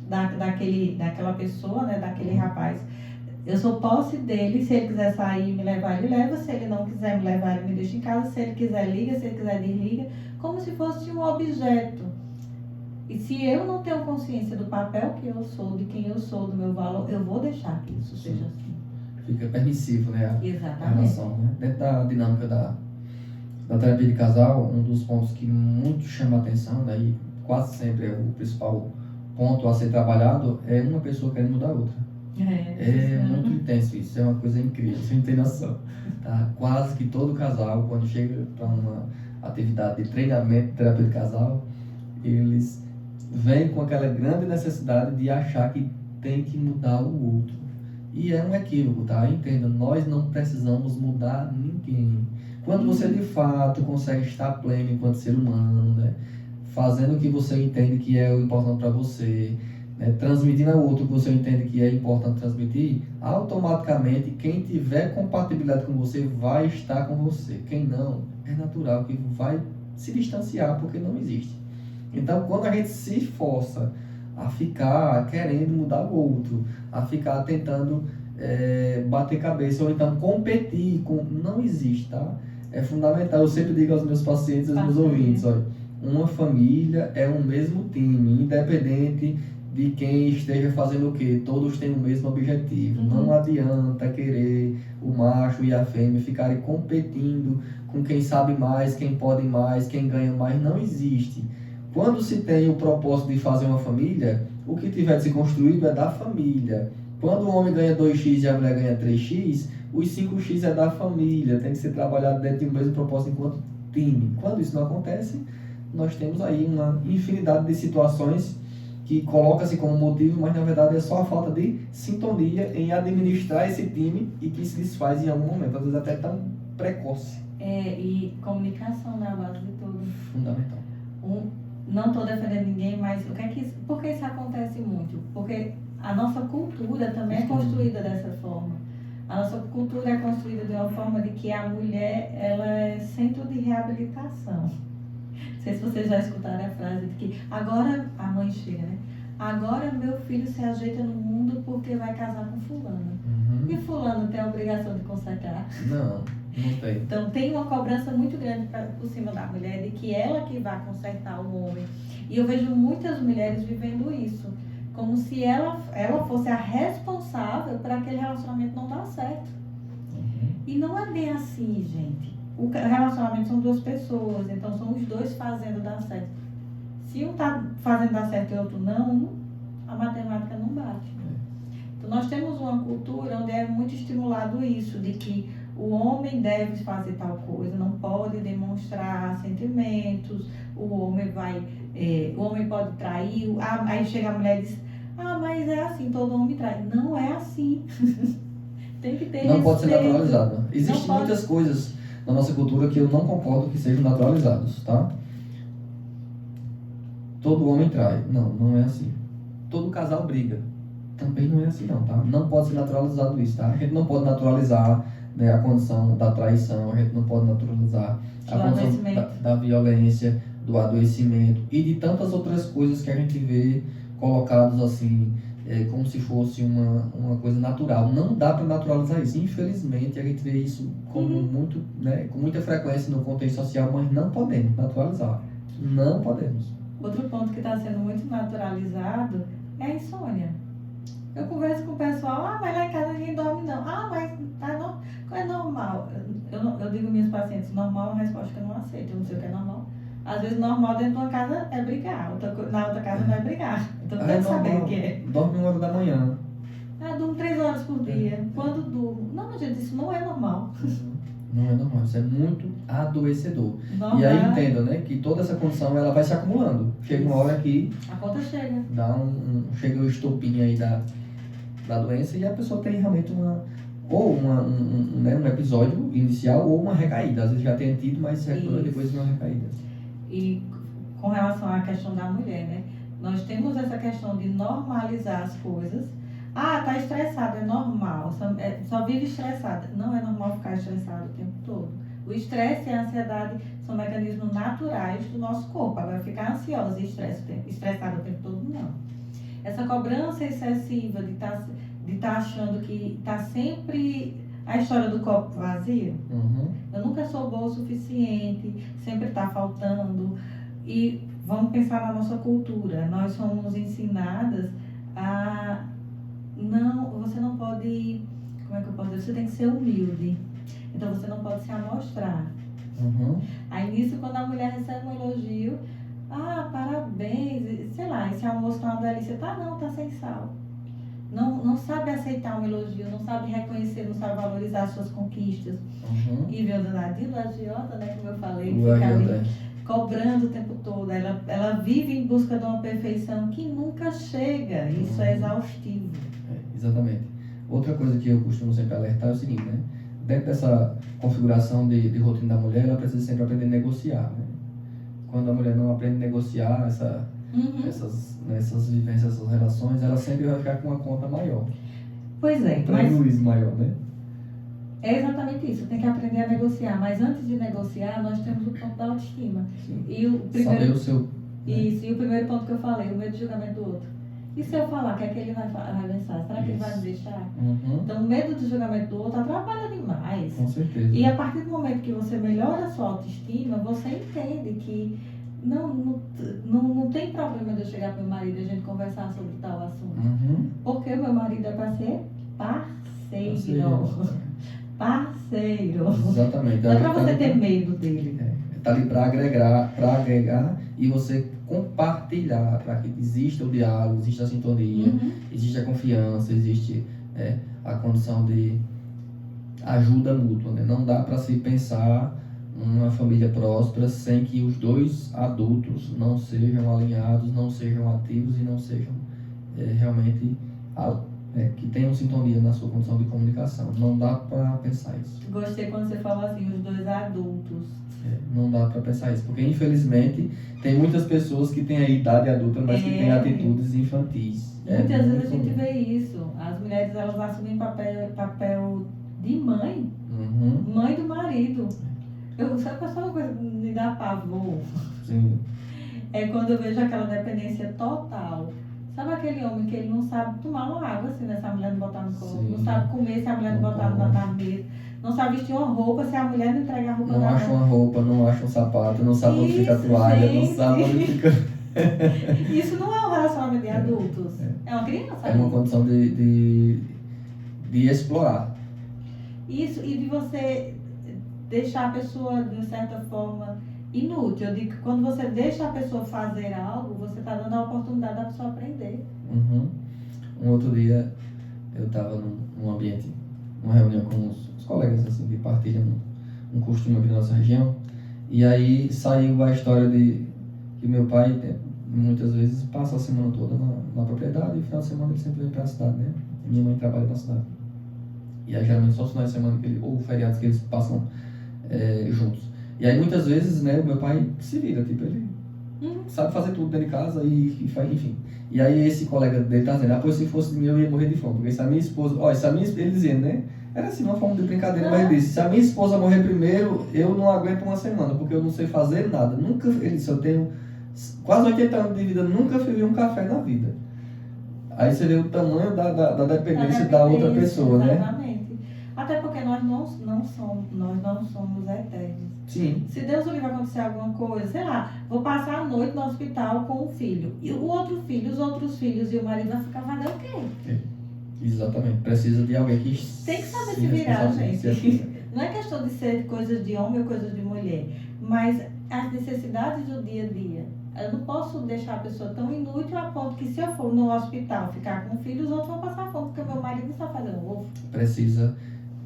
daquela pessoa, né, daquele rapaz. Eu sou posse dele, se ele quiser sair e me levar, ele leva. Se ele não quiser me levar, ele me deixa em casa. Se ele quiser, liga. Se ele quiser, desliga. Como se fosse um objeto. E se eu não tenho consciência do papel que eu sou, de quem eu sou, do meu valor, eu vou deixar que isso seja assim. Fica permissivo, né? Exatamente. A relação, né? Dentro da dinâmica da terapia de casal, um dos pontos que muito chama a atenção, né, e quase sempre é o principal ponto a ser trabalhado, é uma pessoa querendo mudar a outra. É muito intenso isso, é uma coisa incrível, você não tem noção. Tá? Quase que todo casal, quando chega para uma atividade de treinamento de terapia de casal, eles vêm com aquela grande necessidade de achar que tem que mudar o outro. E é um equívoco, tá? Entenda, nós não precisamos mudar ninguém. Quando você de fato consegue estar pleno enquanto ser humano, né? Fazendo o que você entende que é o importante para você, né? Transmitindo ao outro o que você entende que é importante transmitir, automaticamente quem tiver compatibilidade com você vai estar com você. Quem não, é natural que vai se distanciar porque não existe. Então, quando a gente se esforça a ficar querendo mudar o outro, a ficar tentando bater cabeça ou então competir com... Não existe, tá? É fundamental. Eu sempre digo aos meus pacientes, aos meus ouvintes, olha, uma família é um mesmo time, independente de quem esteja fazendo o quê. Todos têm o mesmo objetivo. Não adianta querer o macho e a fêmea ficarem competindo com quem sabe mais, quem pode mais, quem ganha mais. Não existe. Quando se tem o propósito de fazer uma família, o que tiver de ser construído é da família. Quando o homem ganha 2x e a mulher ganha 3x, os 5x é da família, tem que ser trabalhado dentro de um mesmo propósito enquanto time. Quando isso não acontece, nós temos aí uma infinidade de situações que coloca-se como motivo, mas na verdade é só a falta de sintonia em administrar esse time e que se desfaz em algum momento, às vezes até tão precoce. E comunicação na base de tudo. Fundamental. Não estou defendendo ninguém, mas por que isso acontece muito? Porque a nossa cultura também é construída dessa forma. A nossa cultura é construída de uma forma de que a mulher, ela é centro de reabilitação. Não sei se vocês já escutaram a frase de que agora a mãe chega, né? Agora meu filho se ajeita no mundo porque vai casar com fulano. E fulano tem a obrigação de consertar? Não tem. Então tem uma cobrança muito grande por cima da mulher de que ela que vai consertar o homem. E eu vejo muitas mulheres vivendo isso, como se ela fosse a responsável por aquele relacionamento não dar certo. E não é bem assim, gente. O relacionamento são duas pessoas, então são os dois fazendo dar certo. Se um tá fazendo dar certo e o outro não, a matemática não bate. Então nós temos uma cultura onde é muito estimulado isso, de que o homem deve fazer tal coisa, não pode demonstrar sentimentos, o homem pode trair, aí chega a mulher e diz, mas é assim, todo homem trai. Não é assim. Tem que ter Não pode ser respeito. naturalizado. Existem muitas coisas na nossa cultura que eu não concordo que sejam naturalizados, tá? Todo homem trai. Não, não é assim. Todo casal briga. Também não é assim não, tá? Não pode ser naturalizado isso, tá? A gente não pode naturalizar, né, a condição da traição, a gente não pode naturalizar a condição da violência, do adoecimento e de tantas outras coisas que a gente vê colocados assim, como se fosse uma coisa natural. Não dá para naturalizar isso. Infelizmente, a gente vê isso muito, né, com muita frequência no contexto social, mas não podemos naturalizar. Não podemos. Outro ponto que está sendo muito naturalizado é a insônia. Eu converso com o pessoal, mas lá em casa ninguém dorme não. Mas é normal. Eu digo aos meus pacientes, normal é uma resposta que eu não aceito, eu não sei o que é normal. Às vezes normal dentro de uma casa é brigar, na outra casa não é brigar. Então tem que saber o que é. Dorme 1 hora da manhã. Durmo 3 horas por dia. Quando durmo? Não, mas gente, isso não é normal. Não é normal, isso é muito adoecedor. Normal. E aí entenda, né, que toda essa condição ela vai se acumulando. Chega uma hora que a conta chega. Chega o estopim aí da doença e a pessoa tem realmente um episódio inicial ou uma recaída. Às vezes já tem tido, mas se recupera depois de uma recaída. E com relação à questão da mulher, né? Nós temos essa questão de normalizar as coisas. Tá estressado, é normal, só vive estressada. Não é normal ficar estressado o tempo todo. O estresse e a ansiedade são mecanismos naturais do nosso corpo. Agora, ficar ansiosa e estressado o tempo todo, não. Essa cobrança excessiva de estar achando que está sempre a história do copo vazio. Eu nunca sou boa o suficiente, sempre está faltando. E vamos pensar na nossa cultura. Nós somos ensinadas a... você não pode... Como é que eu posso dizer? Você tem que ser humilde. Então você não pode se amostrar. Aí nisso, quando a mulher recebe um elogio, parabéns, sei lá, esse almoço tá uma delícia. Tá sem sal. Não sabe aceitar um elogio, não sabe reconhecer, não sabe valorizar as suas conquistas. E meu danadinho do agiota, né, como eu falei, fica ali cobrando o tempo todo. Ela vive em busca de uma perfeição que nunca chega. Isso é exaustivo. Exatamente. Outra coisa que eu costumo sempre alertar é o seguinte, né? Dentro dessa configuração de rotina da mulher, ela precisa sempre aprender a negociar, né? Quando a mulher não aprende a negociar essas vivências, essas relações, ela sempre vai ficar com uma conta maior. Pois é. Um prejuízo maior, né? É exatamente isso, tem que aprender a negociar. Mas antes de negociar, nós temos o ponto da autoestima. Sim. E o primeiro... Saber o seu... Né? Isso, e o primeiro ponto que eu falei, o medo de julgamento do outro. E se eu falar, o que é que ele vai pensar? Será que ele vai me deixar? Então, o medo do julgamento do outro atrapalha demais. Com certeza. E a partir do momento que você melhora a sua autoestima, você entende que não tem problema de eu chegar para o meu marido e a gente conversar sobre tal assunto. Porque o meu marido é para ser parceiro. Parceiro. Exatamente. Não é para você ter medo dele. Está ali para agregar e você compartilhar, para que exista o diálogo, exista a sintonia, existe a confiança, existe a condição de ajuda mútua, né? Não dá para se pensar uma família próspera sem que os dois adultos não sejam alinhados, não sejam ativos e não sejam realmente que tenham sintonia na sua condição de comunicação. Não dá para pensar isso. Gostei quando você falou assim, os dois adultos. Não dá para pensar isso, porque infelizmente tem muitas pessoas que têm a idade adulta, mas que têm atitudes infantis. Muitas vezes a gente vê isso. As mulheres, elas assumem papel de mãe, mãe do marido. Sabe só uma coisa que me dá pavor? Sim. É quando eu vejo aquela dependência total. Sabe aquele homem que ele não sabe tomar uma água se essa mulher não botar no colo, não sabe comer se a mulher não botar na mesa, não sabe vestir uma roupa se a mulher não entrega a roupa não acha uma roupa, não acha um sapato, não sabe onde fica a toalha, não sabe onde fica... Isso não é um relacionamento de adultos, é uma criança. É uma condição de explorar. Isso, e de você deixar a pessoa, de certa forma, inútil. Eu digo que quando você deixa a pessoa fazer algo, você está dando a oportunidade da pessoa aprender. Um outro dia, eu estava num ambiente, numa reunião com os colegas assim, que partilham um costume aqui na nossa região. E aí saiu a história de que meu pai, muitas vezes, passa a semana toda na propriedade e no final de semana ele sempre vem para a cidade, né? Minha mãe trabalha na cidade. E aí geralmente só os finais de semana ou feriados que eles passam juntos. E aí muitas vezes, né, o meu pai se vira, tipo, ele sabe fazer tudo dentro de casa e faz, enfim. E aí esse colega dele tá dizendo, pois se fosse de mim eu ia morrer de fome, porque se a minha esposa, ele dizendo, né, era assim, uma forma de brincadeira, mas ele disse, se a minha esposa morrer primeiro, eu não aguento uma semana, porque eu não sei fazer nada. Nunca, ele disse, eu tenho quase 80 anos de vida, nunca fervi um café na vida. Aí você vê o tamanho da dependência da outra pessoa, exatamente. Né? Até porque nós não somos eternos. Sim. Se Deus livre acontecer alguma coisa, sei lá, vou passar a noite no hospital com o filho. E o outro filho, os outros filhos e o marido vai ficar fazendo o quê? Exatamente. Precisa de alguém que tem que saber se virar, gente. Não é questão de ser coisas de homem ou coisas de mulher, mas as necessidades do dia a dia. Eu não posso deixar a pessoa tão inútil a ponto que se eu for no hospital ficar com o filho, os outros vão passar fome, porque o meu marido está fazendo ovo. Precisa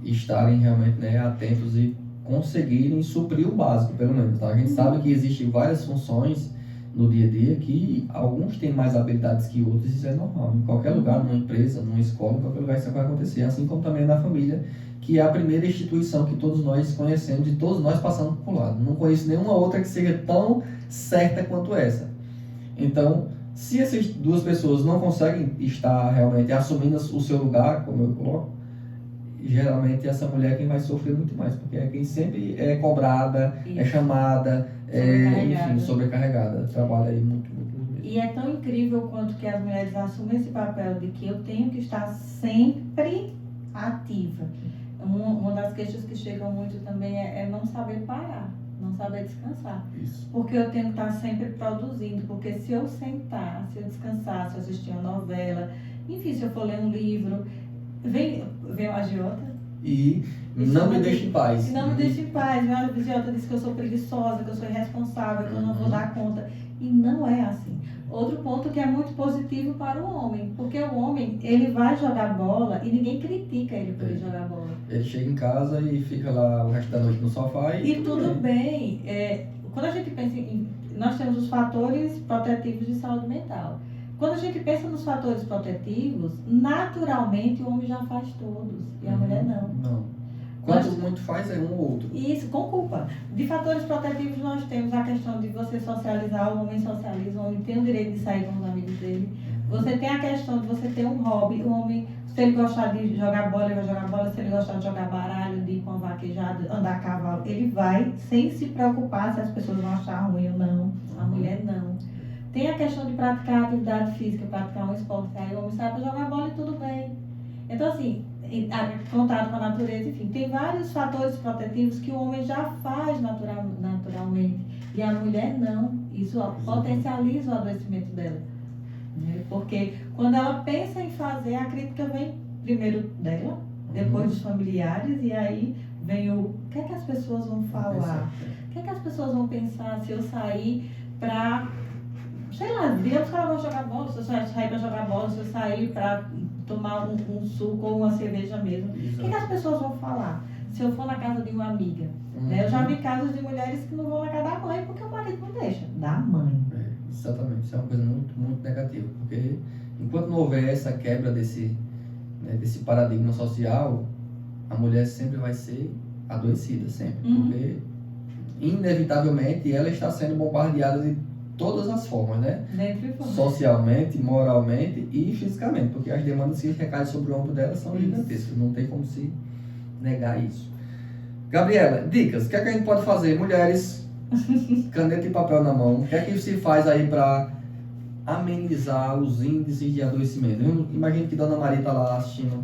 estarem realmente, né, atentos e conseguirem suprir o básico, pelo menos. Tá? A gente sabe que existem várias funções no dia a dia que alguns têm mais habilidades que outros, isso é normal. Em qualquer lugar, numa empresa, numa escola, em qualquer lugar isso vai acontecer. Assim como também na família, que é a primeira instituição que todos nós conhecemos e todos nós passamos por lá. Não conheço nenhuma outra que seja tão certa quanto essa. Então, se essas duas pessoas não conseguem estar realmente assumindo o seu lugar, como eu coloco, geralmente essa mulher é quem vai sofrer muito mais, porque é quem sempre é cobrada, é chamada, enfim, sobrecarregada. Trabalha aí muito. E é tão incrível quanto que as mulheres assumem esse papel de que eu tenho que estar sempre ativa. Uma das queixas que chegam muito também é não saber parar, não saber descansar. Isso. Porque eu tenho que estar sempre produzindo, porque se eu sentar, se eu descansar, se eu assistir uma novela, enfim, se eu for ler um livro, vem o agiota. E não me deixe em paz. Não me deixe em paz. O agiota diz que eu sou preguiçosa, que eu sou irresponsável, que eu não vou dar conta. E não é assim. Outro ponto que é muito positivo para o homem, porque o homem, ele vai jogar bola e ninguém critica ele por ele jogar bola. Ele chega em casa e fica lá o resto da noite no sofá e tudo bem. Quando a gente pensa nós temos os fatores protetivos de saúde mental. Quando a gente pensa nos fatores protetivos, naturalmente o homem já faz todos e a mulher não. Não. Quanto muito faz é um ou outro. Isso, com culpa. De fatores protetivos nós temos a questão de você socializar, o homem socializa, o homem tem o direito de sair com os amigos dele. Você tem a questão de você ter um hobby, o homem, se ele gostar de jogar bola, ele vai jogar bola, se ele gostar de jogar baralho, de ir com uma vaquejada, andar a cavalo, ele vai sem se preocupar se as pessoas vão achar ruim ou não. A mulher não. Tem a questão de praticar atividade física, praticar um esporte, aí o homem sai para jogar bola e tudo bem. Então assim, contato com a natureza, enfim, tem vários fatores protetivos que o homem já faz naturalmente e a mulher não. Isso potencializa o adoecimento dela, né? Porque quando ela pensa em fazer, a crítica vem primeiro dela, depois dos familiares, e aí vem o que é que as pessoas vão falar, o que é que as pessoas vão pensar se eu sair para, sei lá, digamos que ela vai jogar bola, se eu sair para jogar bola, se eu sair para tomar um suco ou uma cerveja mesmo. O que as pessoas vão falar? Se eu for na casa de uma amiga. Né? Eu já vi casos de mulheres que não vão na casa da mãe porque o marido não deixa. Da mãe. Exatamente. Isso é uma coisa muito, muito negativa. Porque enquanto não houver essa quebra desse paradigma social, a mulher sempre vai ser adoecida, sempre. Porque, inevitavelmente, ela está sendo bombardeada de todas as formas, né? Socialmente, moralmente e fisicamente, porque as demandas que recaem sobre o ombro dela são gigantescas, não tem como se negar isso. Gabriela, dicas, o que é que a gente pode fazer? Mulheres, caneta e papel na mão, o que é que se faz aí para amenizar os índices de adoecimento? Eu imagino que Dona Maria está lá assistindo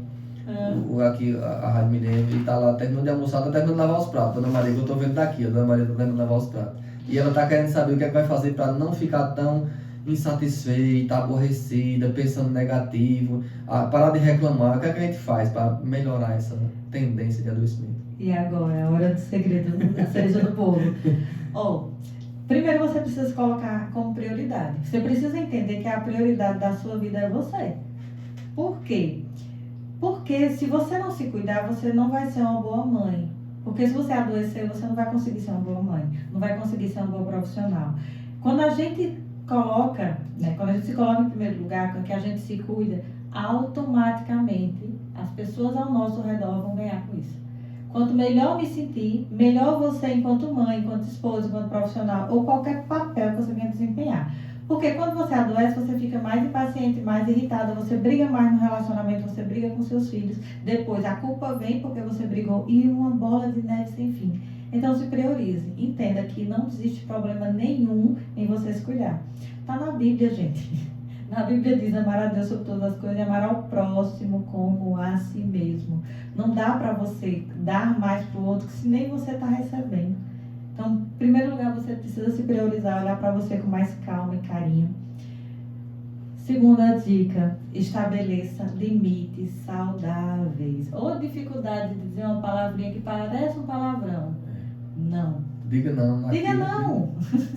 aqui a Rádio Mineiro e está lá terminando de almoçar, está terminando de lavar os pratos. Dona Maria, que eu estou vendo daqui, a Dona Maria está terminando de lavar os pratos. E ela está querendo saber o que é que vai fazer para não ficar tão insatisfeita, aborrecida, pensando negativo, parar de reclamar. O que é que a gente faz para melhorar essa tendência de adoecimento? E agora, é a hora do segredo da cereja do bolo. Primeiro você precisa se colocar como prioridade. Você precisa entender que a prioridade da sua vida é você. Por quê? Porque se você não se cuidar, você não vai ser uma boa mãe. Porque se você adoecer, você não vai conseguir ser uma boa mãe, não vai conseguir ser uma boa profissional. Quando a gente coloca, né, quando a gente se coloca em primeiro lugar, quando a gente se cuida, automaticamente as pessoas ao nosso redor vão ganhar com isso. Quanto melhor me sentir, melhor você enquanto mãe, enquanto esposa, enquanto profissional, ou qualquer papel que você venha desempenhar. Porque quando você adoece, você fica mais impaciente, mais irritada, você briga mais no relacionamento, você briga com seus filhos. Depois a culpa vem porque você brigou e uma bola de neve sem fim. Então se priorize, entenda que não existe problema nenhum em você se cuidar. Tá na Bíblia, gente. Na Bíblia diz amar a Deus sobre todas as coisas e amar ao próximo como a si mesmo. Não dá para você dar mais para o outro se nem você está recebendo. Então, em primeiro lugar, você precisa se priorizar, olhar para você com mais calma e carinho. Segunda dica, estabeleça limites saudáveis. Ou dificuldade de dizer uma palavrinha que parece um palavrão. Não. Diga não. Diga não.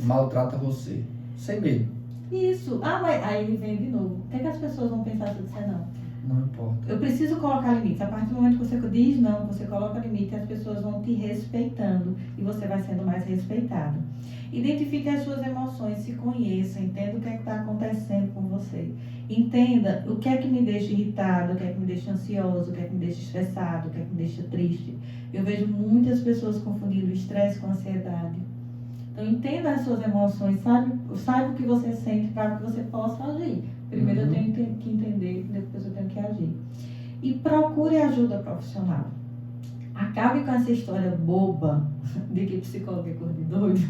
Maltrata você. Sem medo. Isso. Ah, mas aí ele vem de novo. O que as pessoas vão pensar se eu disser não? Não importa. Eu preciso colocar limites. A partir do momento que você diz não, você coloca limite, as pessoas vão te respeitando e você vai sendo mais respeitado. Identifique as suas emoções, se conheça, entenda o que é que está acontecendo com você. Entenda o que é que me deixa irritado, o que é que me deixa ansioso, o que é que me deixa estressado, o que é que me deixa triste. Eu vejo muitas pessoas confundindo estresse com ansiedade. Então, entenda as suas emoções, saiba o que você sente para que você possa agir. Primeiro eu tenho que entender, depois eu tenho que agir. E procure ajuda profissional. Acabe com essa história boba de que psicólogo é coisa de doido.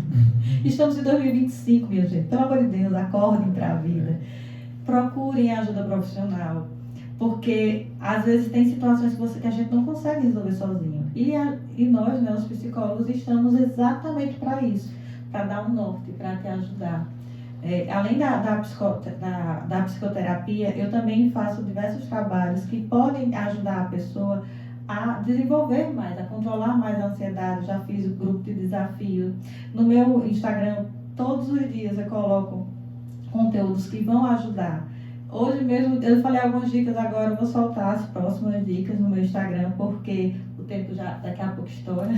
Estamos em 2025, minha gente. Pelo amor de Deus, acordem para a vida. Procurem ajuda profissional. Porque às vezes tem situações que a gente não consegue resolver sozinho. E nós, né, os psicólogos, estamos exatamente para isso. Para dar um norte, para te ajudar. Além da psicoterapia, eu também faço diversos trabalhos que podem ajudar a pessoa a desenvolver mais, a controlar mais a ansiedade. Já fiz o grupo de desafio. No meu Instagram, todos os dias eu coloco conteúdos que vão ajudar. Hoje mesmo, eu falei algumas dicas, agora eu vou soltar as próximas dicas no meu Instagram, porque o tempo já daqui a pouco estoura.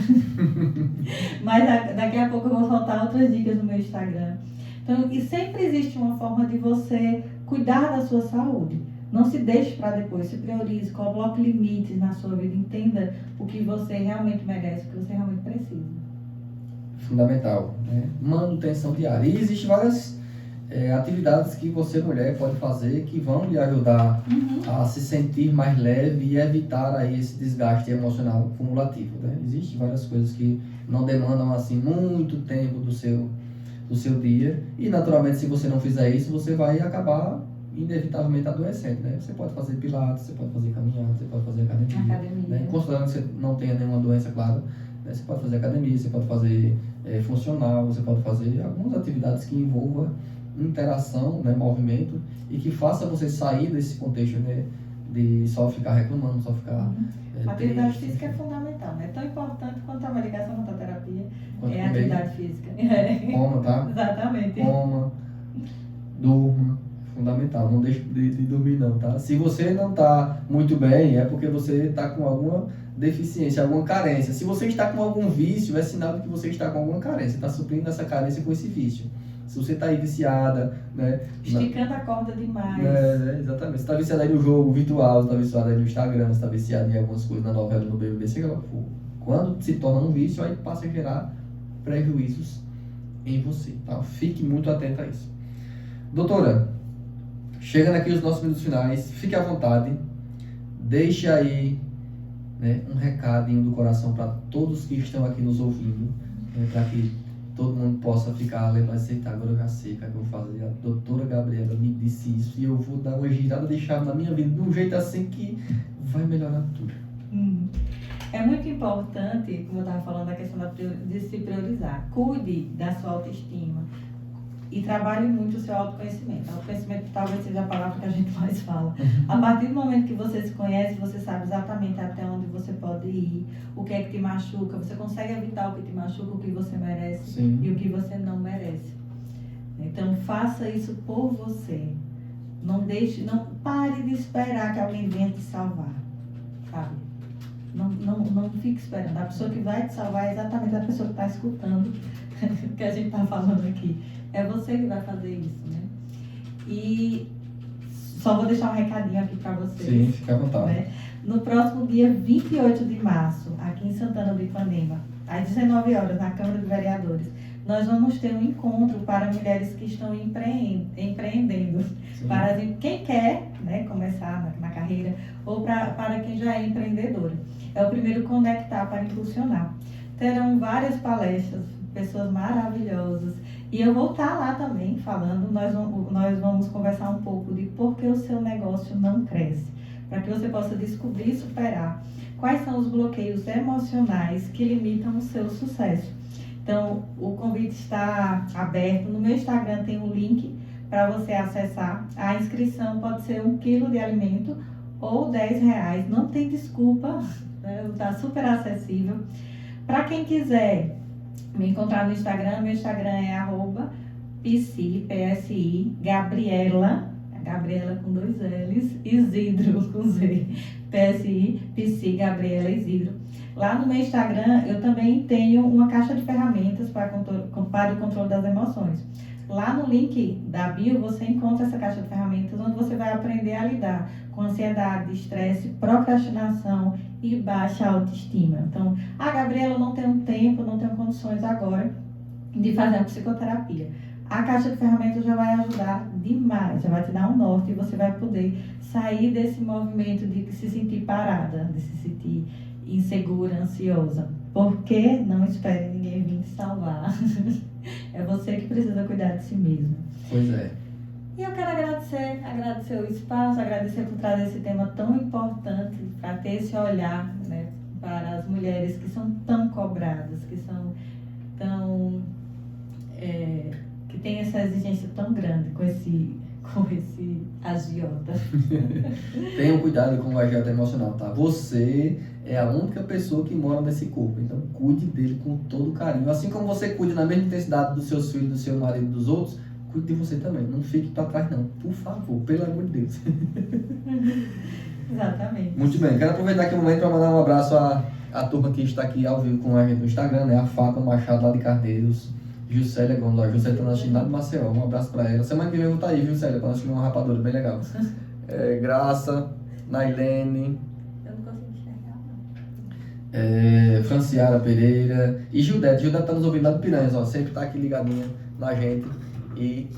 Mas daqui a pouco eu vou soltar outras dicas no meu Instagram. Então, e sempre existe uma forma de você cuidar da sua saúde. Não se deixe para depois, se priorize, coloque limites na sua vida, entenda o que você realmente merece, o que você realmente precisa. Fundamental, né? Manutenção diária. E existem várias atividades que você, mulher, pode fazer que vão lhe ajudar a se sentir mais leve e evitar aí esse desgaste emocional cumulativo, né? Existem várias coisas que não demandam assim muito tempo do seu dia e naturalmente se você não fizer isso, você vai acabar inevitavelmente adoecendo, né? Você pode fazer pilates, você pode fazer caminhada, você pode fazer academia. Né? Considerando que você não tenha nenhuma doença, claro, né? Você pode fazer academia, você pode fazer funcional, você pode fazer algumas atividades que envolvam interação, né, movimento e que faça você sair desse contexto, né, de só ficar reclamando, só ficar... A atividade física é fundamental, né? É tão importante quanto a medicação, quanto a terapia, quanto a atividade física. Coma, tá? Exatamente. Coma, durma, fundamental, não deixe de dormir não, tá? Se você não está muito bem, é porque você está com alguma deficiência, alguma carência. Se você está com algum vício, é sinal de que você está com alguma carência, está suprindo essa carência com esse vício. Se você está aí viciada, né? Esticando a corda demais. Exatamente. Você está viciada aí no jogo virtual, você está viciada aí no Instagram, você está viciada em algumas coisas, na novela, no BBB, sei lá. Quando se torna um vício, aí passa a gerar prejuízos em você, tá? Fique muito atento a isso. Doutora, chegando aqui os nossos minutos finais, fique à vontade, deixe aí, né, um recadinho do coração para todos que estão aqui nos ouvindo, né, para que todo mundo possa ficar lembrando assim, tá, agora eu já sei o que eu vou fazer. A doutora Gabriela me disse isso e eu vou dar uma girada de chave na minha vida de um jeito assim que vai melhorar tudo. É muito importante, como eu estava falando, a questão de se priorizar. Cuide da sua autoestima e trabalhe muito o seu autoconhecimento. Autoconhecimento talvez seja a palavra que a gente mais fala. A partir do momento que você se conhece, você sabe exatamente até onde você pode ir, o que é que te machuca, você consegue evitar o que te machuca, o que você merece. Sim. E o que você não merece. Então faça isso por você. Não pare de esperar que alguém venha te salvar. sabe? Não fique esperando. A pessoa que vai te salvar é exatamente a pessoa que está escutando o que a gente está falando aqui. É você que vai fazer isso, né? E só vou deixar um recadinho aqui para vocês. Sim, fica à vontade. Né? No próximo dia 28 de março, aqui em Santana do Ipanema, às 19 horas, na Câmara de Vereadores, nós vamos ter um encontro para mulheres que estão empreendendo. Para quem quer, né, começar na carreira, ou para quem já é empreendedora. É o primeiro Conectar para Impulsionar. Terão várias palestras, pessoas maravilhosas. E eu vou estar lá também falando, nós vamos conversar um pouco de por que o seu negócio não cresce. Para que você possa descobrir e superar quais são os bloqueios emocionais que limitam o seu sucesso. Então, o convite está aberto. No meu Instagram tem um link para você acessar. A inscrição pode ser 1 quilo de alimento ou R$10. Não tem desculpa, né? Está super acessível. Para quem quiser me encontrar no Instagram, meu Instagram é @psi, Gabriela com 2 L's, Isidro com Z, Psi, Gabriela Isidro. Lá no meu Instagram eu também tenho uma caixa de ferramentas para o controle das emoções. Lá no link da bio você encontra essa caixa de ferramentas onde você vai aprender a lidar com ansiedade, estresse, procrastinação e baixa autoestima. Então, Gabriela, eu não tenho tempo, não tenho condições agora de fazer a psicoterapia. A caixa de ferramentas já vai ajudar demais, já vai te dar um norte e você vai poder sair desse movimento de se sentir parada, de se sentir insegura, ansiosa. Porque não espere ninguém vir te salvar. É você que precisa cuidar de si mesmo. Pois é. E eu quero agradecer o espaço, agradecer por trazer esse tema tão importante, para ter esse olhar, né, para as mulheres que são tão cobradas, que são tão... que tem essa exigência tão grande com esse agiota. Tenham cuidado com o agiota emocional, tá? Você é a única pessoa que mora nesse corpo, então cuide dele com todo carinho. Assim como você cuida na mesma intensidade dos seus filhos, do seu marido, dos outros, cuide de você também. Não fique para trás não, por favor, pelo amor de Deus. Exatamente. Muito bem, quero aproveitar aqui o momento para mandar um abraço à turma que está aqui ao vivo com a gente no Instagram, né? A Fátima Machado lá de Cardeiros, Juscelia Gomes, a Juscelia está na China de Maceió, um abraço para ela. Semana que vem eu vou estar aí, Juscelia, para nós comer uma rapadura bem legal. Graça, Nailene, Eu não consigo enxergar, não. Franciara Pereira e Gildete. Gildete está nos ouvindo lá do Piranhas, ó, sempre está aqui ligadinha na gente. E